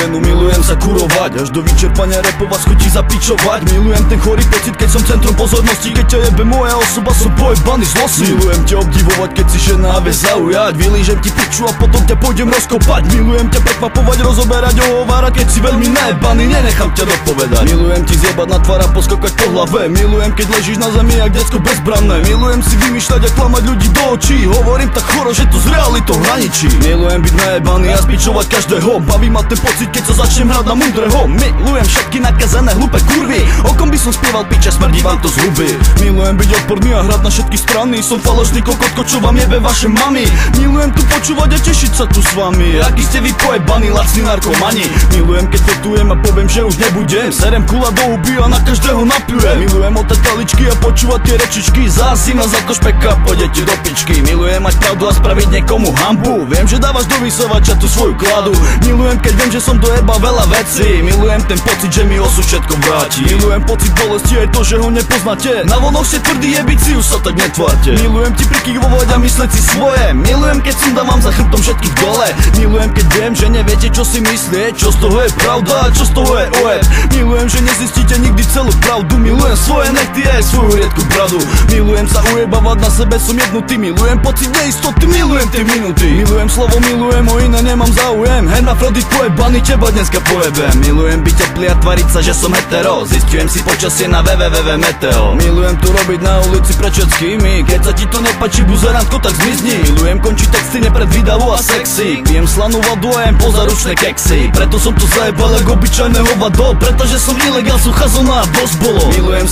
ženu, milujem sa kurovať, až do vyčerpania repova schutí zapičovať. Milujem ten chorý pocit, keď som centrom pozornosti, keď ťa jebe moja osoba, som pojebaný zlostný. Milujem ťa obdivovať, keď si žena a vieš zaujať, vylížem ti piču a potom ťa pôjdem rozkopať. Milujem ťa prekvapovať, rozoberať, ohovárať, keď si veľmi najebaný, nenechám ťa dopovedať. Milujem ti zjebať na tvár a poskokať po hlave, milujem keď ležíš na zemi jak decko bezbranné, milujem si vymýšľať a klamať ľudí do očí, hovorím tak choro, že to s realitou hraničí. Milujem byť najebaný a zbičovať každého, baví ma ten pocit, keď sa začnem hrať na múdreho. Milujem všetky nakazané hlúpe kurvy, okom by som spieval piče, smrdí vám to z huby. Milujem byť odporný a hrať na všetky strany, som falošný kokotko, čo vám jebe vaše mami. Milujem tu počúvať a tešiť sa tu s vami, aký ste vy pojebaní lacní narkomani. Milujem keď fetujem a poviem, že už nebudem, serem kula do huby a na každého napľujem. Milujem otať kaličky a počúvať tie rečičky, zásima za to špeka, pôjdete do pičky. Milujem mať pravdu a spraviť niekomu hanbu, viem, že dávaš do vysovača tú svoju kladu. Milujem keď viem, že som dojebal veľa vecí, milujem ten pocit, že mi osud všetko vráti. Milujem pocit bolesti aj to, že ho nepoznáte, na vonoch ste tvrdí jebici, už sa tak netvárte. Milujem ti prikyvovať a mysleť si svoje, milujem keď sundávam za chrbtom všetkých dole. Milujem keď viem, že neviete čo si myslieť, čo z toho je pravda a čo z toho je ojeb. Milujem, že nezistíte nikdy celú pravdu, milujem svoje nechty aj svoju riedku bradu. Milujem sa ujebávať, na sebe som jednotý, milujem pocit neistoty, milujem tie minuty. Milujem slovo, milujem, o iné nemám záujem, hermafrodit pojebaný, teba dneska pojebem. Milujem byť teplý a tvariť sa, že som hetero, zistujem si počasie na www.meteo. Milujem tu robiť na ulici pred všetkými, keď sa ti to nepačí buzerantko, tak zmizni. Milujem končiť texty nepredvídavo a sexy, pijem slanú vodu a jem pozaručné keksy, preto som tu zajebal ako obyčajné hovado, pretože som ilegál, suchá zóna a dosť bolo. Milujem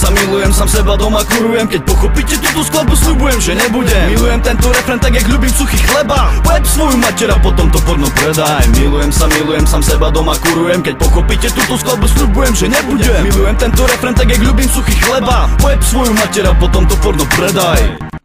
sám seba doma kurujem, keď pochopíte túto skladbu, sľubujem, že nebudem. Milujem tento refrén tak jak ľubím suchý chleba, pojeb svoju mater a potom to porno predaj. Milujem sám seba doma kurujem, keď pochopíte túto skladbu, sľubujem, že nebudem. Milujem tento refrén tak jak ľubím suchý chleba, pojeb svoju mater a potom to porno predaj.